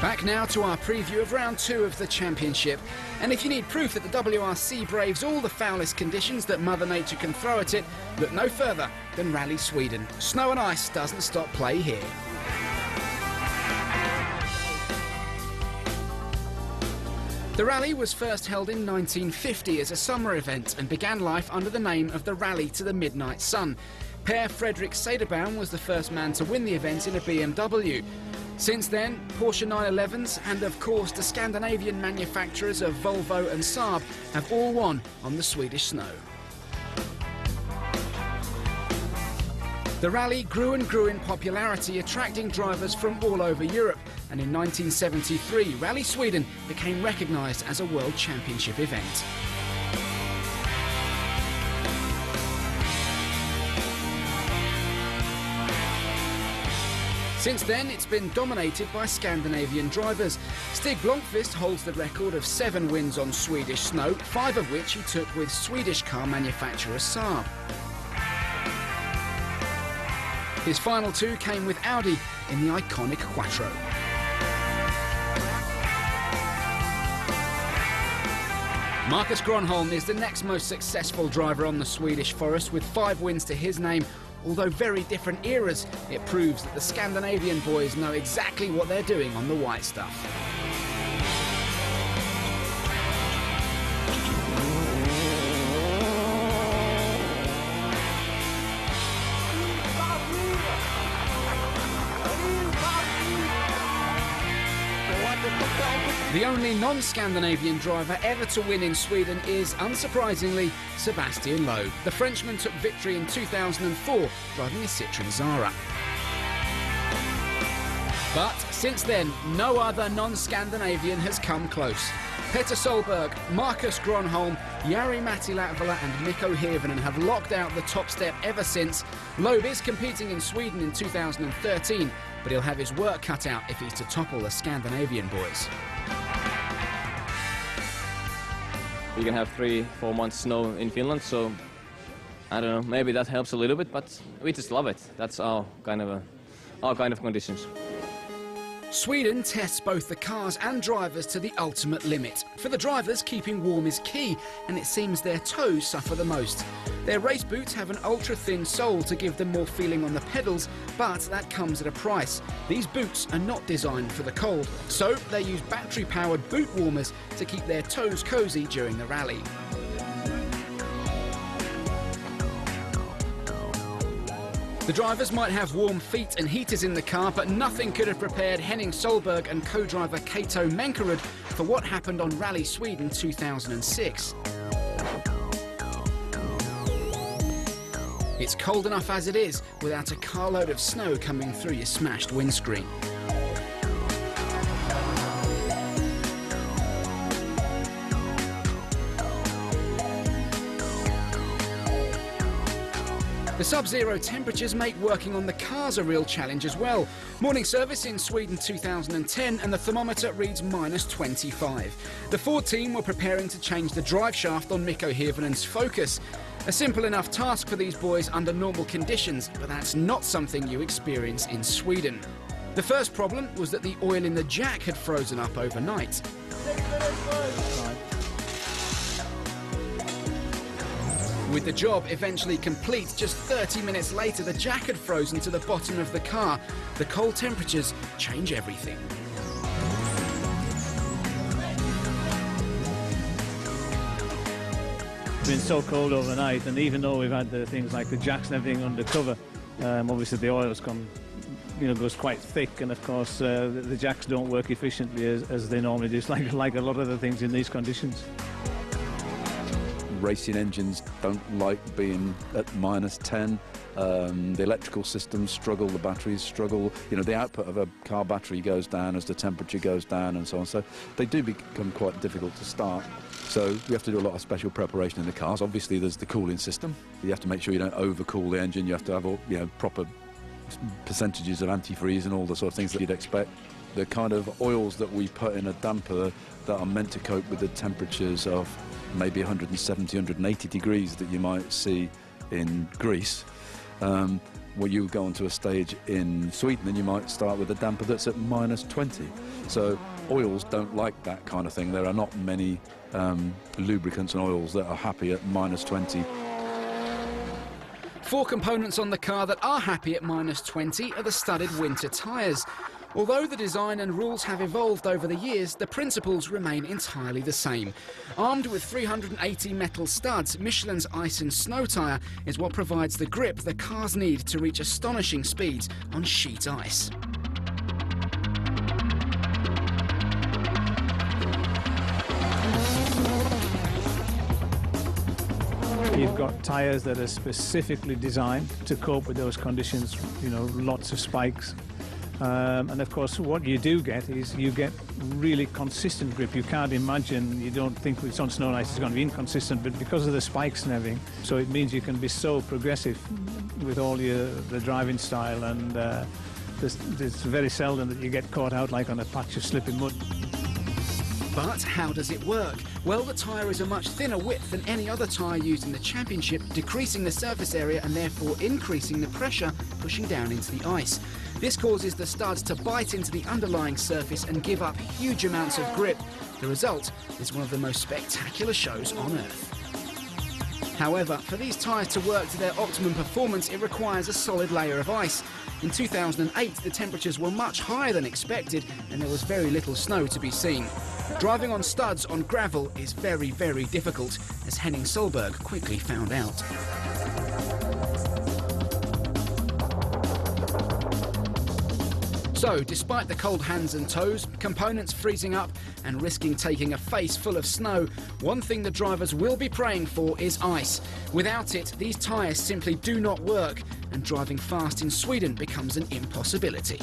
Back now to our preview of round 2 of the championship. And if you need proof that the WRC braves all the foulest conditions that Mother Nature can throw at it, look no further than Rally Sweden. Snow and ice doesn't stop play here. The rally was first held in 1950 as a summer event and began life under the name of the Rally to the Midnight Sun. Per Fredrik Sederbaum was the first man to win the event in a BMW. Since then, Porsche 911s and, of course, the Scandinavian manufacturers of Volvo and Saab have all won on the Swedish snow. The rally grew and grew in popularity, attracting drivers from all over Europe. And in 1973, Rally Sweden became recognised as a World Championship event. Since then, it's been dominated by Scandinavian drivers. Stig Blomqvist holds the record of 7 wins on Swedish snow, 5 of which he took with Swedish car manufacturer Saab. His final 2 came with Audi in the iconic Quattro. Marcus Gronholm is the next most successful driver on the Swedish forest with 5 wins to his name. Although very different eras, it proves that the Scandinavian boys know exactly what they're doing on the white stuff. The only non-Scandinavian driver ever to win in Sweden is, unsurprisingly, Sebastian Loeb. The Frenchman took victory in 2004, driving a Citroën Zara. But since then, no other non-Scandinavian has come close. Petter Solberg, Marcus Gronholm, Jari-Matti Latvala and Mikko Hirvonen have locked out the top step ever since. Loeb is competing in Sweden in 2013, but he'll have his work cut out if he's to topple the Scandinavian boys. We can have 3-4 months snow in Finland, so I don't know, maybe that helps a little bit, but we just love it. That's our kind of conditions. Sweden tests both the cars and drivers to the ultimate limit. For the drivers, keeping warm is key, and it seems their toes suffer the most. Their race boots have an ultra-thin sole to give them more feeling on the pedals, but that comes at a price. These boots are not designed for the cold, so they use battery-powered boot warmers to keep their toes cosy during the rally. The drivers might have warm feet and heaters in the car, but nothing could have prepared Henning Solberg and co-driver Kato Menkerud for what happened on Rally Sweden 2006. It's cold enough as it is, without a carload of snow coming through your smashed windscreen. The sub-zero temperatures make working on the cars a real challenge as well. Morning service in Sweden 2010 and the thermometer reads -25. The Ford team were preparing to change the drive shaft on Mikko Hirvonen's Focus. A simple enough task for these boys under normal conditions, but that's not something you experience in Sweden. The first problem was that the oil in the jack had frozen up overnight. With the job eventually complete, just 30 minutes later, the jack had frozen to the bottom of the car. The cold temperatures change everything. It's been so cold overnight, and even though we've had the things like the jacks and everything under cover, obviously the oil has come, goes quite thick, and of course the jacks don't work efficiently as they normally do. It's like a lot of the things in these conditions. Racing engines don't like being at -10. The electrical systems struggle, the batteries struggle. The output of a car battery goes down as the temperature goes down and so on. So they do become quite difficult to start. So we have to do a lot of special preparation in the cars. Obviously, there's the cooling system. You have to make sure you don't overcool the engine. You have to have all, proper percentages of antifreeze and all the sort of things that you'd expect. The kind of oils that we put in a damper that are meant to cope with the temperatures of maybe 170, 180 degrees that you might see in Greece, well, you go onto a stage in Sweden and you might start with a damper that's at -20. So oils don't like that kind of thing. There are not many lubricants and oils that are happy at -20. 4 components on the car that are happy at -20 are the studded winter tyres. Although the design and rules have evolved over the years, the principles remain entirely the same. Armed with 380 metal studs, Michelin's ice and snow tyre is what provides the grip the cars need to reach astonishing speeds on sheet ice. You've got tyres that are specifically designed to cope with those conditions, you know, lots of spikes. And of course, what you do get is you get really consistent grip. You can't imagine, you don't think it's on snow and ice it's going to be inconsistent, but because of the spikes and everything, so it means you can be so progressive with all the driving style, and it's very seldom that you get caught out like on a patch of slipping mud. But how does it work? Well, the tyre is a much thinner width than any other tyre used in the championship, decreasing the surface area and therefore increasing the pressure pushing down into the ice. This causes the studs to bite into the underlying surface and give up huge amounts of grip. The result is one of the most spectacular shows on Earth. However, for these tyres to work to their optimum performance, it requires a solid layer of ice. In 2008, the temperatures were much higher than expected and there was very little snow to be seen. Driving on studs on gravel is very, very difficult, as Henning Solberg quickly found out. So, despite the cold hands and toes, components freezing up and risking taking a face full of snow, one thing the drivers will be praying for is ice. Without it, these tyres simply do not work, and driving fast in Sweden becomes an impossibility.